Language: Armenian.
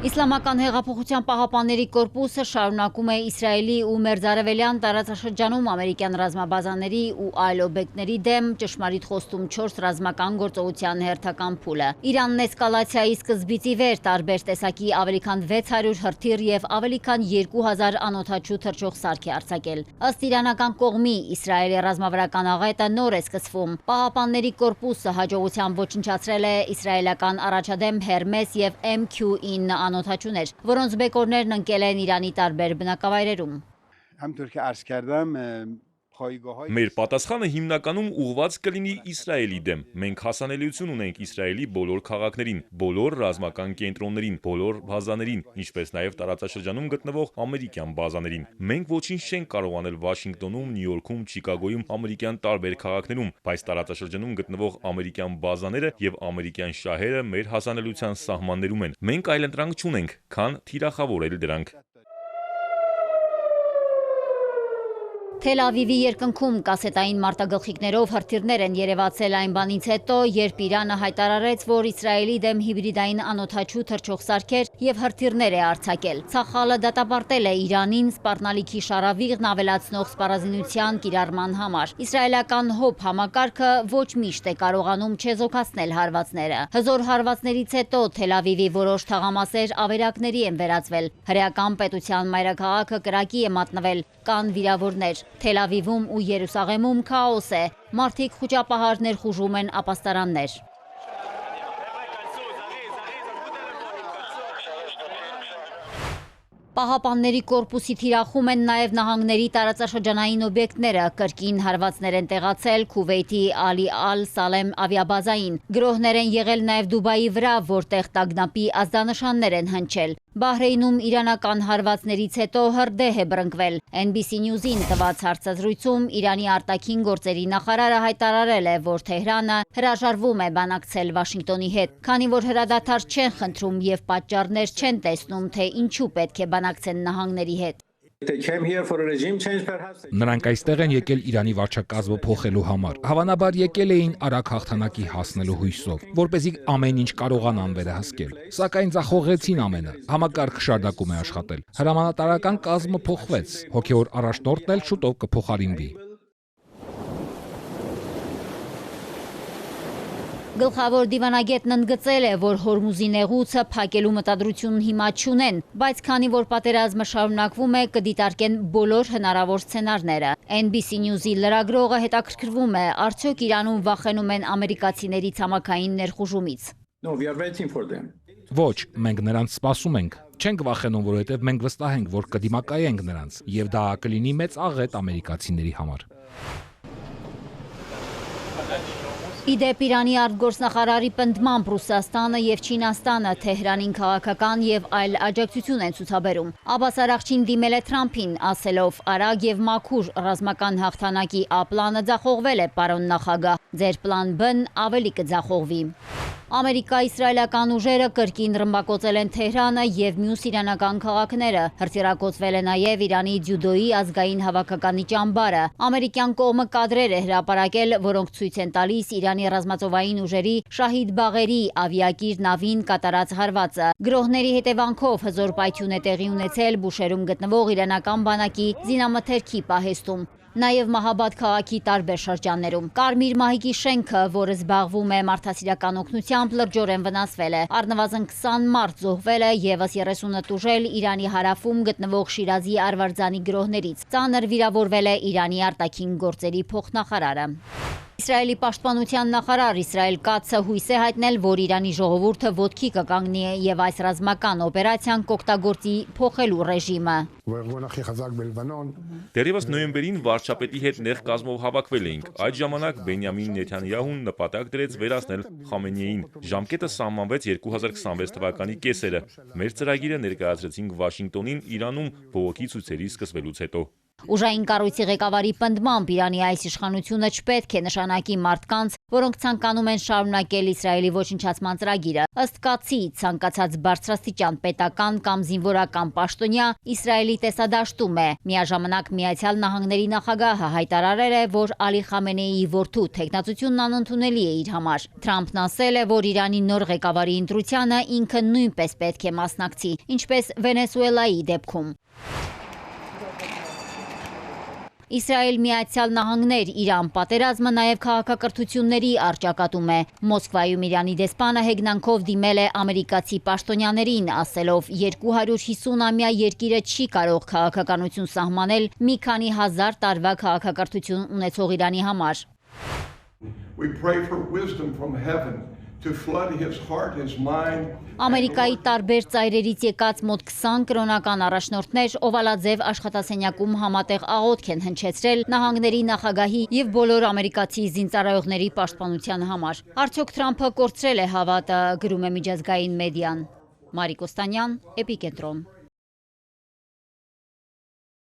Իսլամական հեղափոխության պահապանների կորպուսը շարունակում է Իսրայելի ու մերձարևելյան տարածաշրջանում ամերիկյան ռազմաբազաների ու այլ օբյեկտների դեմ ճշմարիտ խոստում 4 ռազմական գործողության հերթական փուլը։ Իրանն էսկալացիայի սկզբից ի վեր տարբեր տեսակի ավելի քան 600 հրթիռ եւ ավելի քան 2000 անօդաչու թռչող սարք է արձակել։ Ըստ իրանական կողմի, Իսրայելի ռազմավարական աղետը նոր է սկսվում։ Պահապանների կորպուսը հաջողությամբ ոչնչացրել է իսրայելական առաջադեմ Հերմես եւ MQ-9 անօդաչուներ, որոնց բեկորներն ընկել են Իրանի տարբեր բնակավայրերում։ Մեր պատասխանը հիմնականում ուղղված կլինի Իսրայելի դեմ։ Մենք հասանելիություն ունենք Իսրայելի բոլոր քաղաքներին, բոլոր ռազմական կենտրոններին, բոլոր բազաներին, ինչպես նաև տարածաշրջանում գտնվող ամերիկյան բազաներին։ Մենք ոչինչ չենք կարող անել Վաշինգտոնում, Նյու Յորքում, Չիկագոյում, ամերիկյան տարբեր քաղաքներում, բայց տարածաշրջանում գտնվող ամերիկյան բազաները եւ ամերիկյան շահերը մեր հասանելիության սահմաններում են։ Մենք այլընտրանք չունենք, քան թիրախավորել դրանք։ Թել Ավիվի երկնքում կասետային մարտագլխիկներով հրթիռներ են երևացել այն բանից հետո, երբ Իրանը հայտարարեց, որ Իսրայելի դեմ հիբրիդային անօդաչու թռչող սարքեր եւ հրթիռներ է արձակել։ Ցախալը դատապարտել է Իրանին սպառնալիքի շարավիղն ավելացնող սպառազինության կիրառման համար։ Իսրայելական ՀՕՊ համակարգը ոչ միշտ է կարողանում չեզոքացնել հարվածները։ Հզոր հարվածներից հետո Թել Ավիվի որոշ թաղամասեր ավերակների են վերածվել։ Հրեական պետության մայրաքաղաքը կրակի է մատնվել, կան վիրավորներ։ Թել Ավիվում ու Երուսաղեմում քաոս է, մարդիկ խուճապահար ներխուժում են ապաստարաններ։ Պահապանների կորպուսի թիրախում են նաև նահանգների տարածաշրջանային օբյեկտները, կրկին հարվածներ են տեղացել Քուվեյթի Ալի Ալ-Սալեմ ավիաբազային, գրոհներ են եղել նաև Դուբայի վրա, որտեղ տագնապի ազդանշաններ են հնչել։ Բահրեյնում իրանական հարվածներից հետո հրդեհ է բռնկվել։ NBC News-ին տված հարցազրույցում Իրանի արտաքին գործերի նախարարը հայտարարել է, որ Թեհրանը հրաժարվում է բանակցել Վաշինգտոնի հետ, քանի որ հրադադար չեն խնդրում եւ պատճառներ չեն տեսնում, թե ինչու պետք է բանակցեն նահանգների հետ։ Նրանք այստեղ են եկել Իրանի վարչակազմը փոխելու համար։ Հավանաբար եկել էին արագ հաղթանակի հասնելու հույսով, որպեսզի ամեն ինչ կարողանան վերահսկել։ Սակայն ձախողեցին ամենը։ Համակարգը շարունակում է աշխատել։ Հրամանատարական կազմը փոխվեց։ Հոգեոր առաջնորդն էլ շուտով կփոխարինվի։ Գլխավոր դիվանագետն ընդգծել է, որ Հորմուզի նեղուցը փակելու մտադրություն հիմա չունեն, բայց քանի որ պատերազմը շարունակվում է, կդիտարկեն բոլոր հնարավոր սցենարները։ NBC News-ի լրագրողը հետաքրքրվում է, արդյոք Իրանում վախենում են ամերիկացիների ցամաքային ներխուժումից։ Ոչ, մենք նրանց սպասում ենք։ Չենք վախենում, որովհետև մենք վստահ ենք, որ կդիմակայենք նրանց, եւ դա կլինի մեծ աղետ ամերիկացիների համար։ Իդեպ Իրանի արտգործնախարարի պնդմամբ Ռուսաստանը եւ Չինաստանը Թեհրանին քաղաքական եւ այլ աջակցություն են ցուցաբերում։ Աբաս Արաղչին դիմել է Թրամփին, ասելով՝ արագ եւ մաքուր ռազմական հաղթանակի A պլանը ձախողվել է, պարոն նախագահ, ձեր պլան B-ն ավելի կձախողվի։ Ամերիկա-իսրայելական ուժերը կրկին ռմբակոծել են Թեհրանը եւ մյուս իրանական քաղաքները։ Հրթիռակոծվել է նաեւ Իրանի ձյուդոյի ազգային հավաքականի ճամբարը։ Ամերիկյան կողմը կադրեր է հրապարակել, որոնք ցույց են տալիս Իրանի ռազմածովային ուժերի Շահիդ Բաղերի ավիակիր նավին կատարած հարվածը։ Գրոհների հետևանքով հզոր պայթյուն է տեղի ունեցել Բուշերում գտնվող իրանական բանակի զինամթերքի պահեստում։ Նաև Մահաբադ քաղաքի տարբեր շրջաններում։ Կարմիր մահիկի շենքը, որը զբաղվում է մարդասիրական օգնությամբ, լրջորեն վնասվել է։ Առնվազն 20 մարդ զոհվել է, եւս 30-ը տուժել Իրանի հարավում գտնվող Շիրազի Արվարձանի գրոհներից։ Ծանր վիրավորվել է Իրանի արտաքին գործերի փոխնախարարը։ Իսրայելի պաշտպանության նախարար Իսրայել Կացը հույս է հայտնել, որ Իրանի ժողովուրդը ոտքի կկանգնի եւ այս ռազմական օպերացիան կօգտագործի փոխելու ռեժիմը։ Դեռևս նոյեմբերին վարչապետի հետ նեղ կազմով հավաքվել էինք։ Այդ ժամանակ Բենյամին Նեթանյահուն նպատակ դրեց վերացնել Խամենեիին։ Ժամկետը սահմանվեց 2026 թվականի կեսերը։ Մեր ծրագիրը ներկայացրեցինք Վաշինգտոնին Իրանում բողոքի ցույցերի սկսվելուց հետո։ Ուժային կառույցի ղեկավարի պնդմամբ Իրանի այս իշխանությունը չպետք է նշանակի մարդկանց, որոնք ցանկանում են շարունակել Իսրայելի ոչնչացման ծրագիրը։ Ըստ կացի, ցանկացած բարձրաստիճան պետական կամ զինվորական պաշտոնյա Իսրայելի տեսադաշտում է։ Միաժամանակ Միացյալ Նահանգների նախագահը հայտարարել է, որ Ալի Խամենեիի որդու թեկնածությունն անընդունելի է իր համար։ Թրամփն ասել է, որ Իրանի նոր ղեկավարի ընտրությանը ինքը նույնպես պետք է մասնակցի, ինչպես Վենեսուելայի դեպքում։ Իսրայել Միացյալ Նահանգներ Իրան պատերազմը նաև քաղաքակրթությունների առճակատում է։ Մոսկվայում Իրանի դեսպանը հեգնանքով դիմել է ամերիկացի պաշտոնյաներին, ասելով 250-ամյա երկիրը չի կարող քաղաքականություն սահմանել մի քանի հազար տարվա քաղաքակրթություն ունեցող Իրանի համար։ Ամերիկայի տարբեր ծայրերից եկած մոտ 20 կրոնական առաջնորդներ օվալաձև աշխատասենյակում համատեղ աղոթք են հնչեցրել նահանգների նախագահի եւ բոլոր ամերիկացի զինծառայողների պաշտպանության համար։ Արդյոք Թրամփը կորցրել է հավատը, գրում է միջազգային մեդիան։ Մարիկ Օստանյան, Էպիկենտրոն։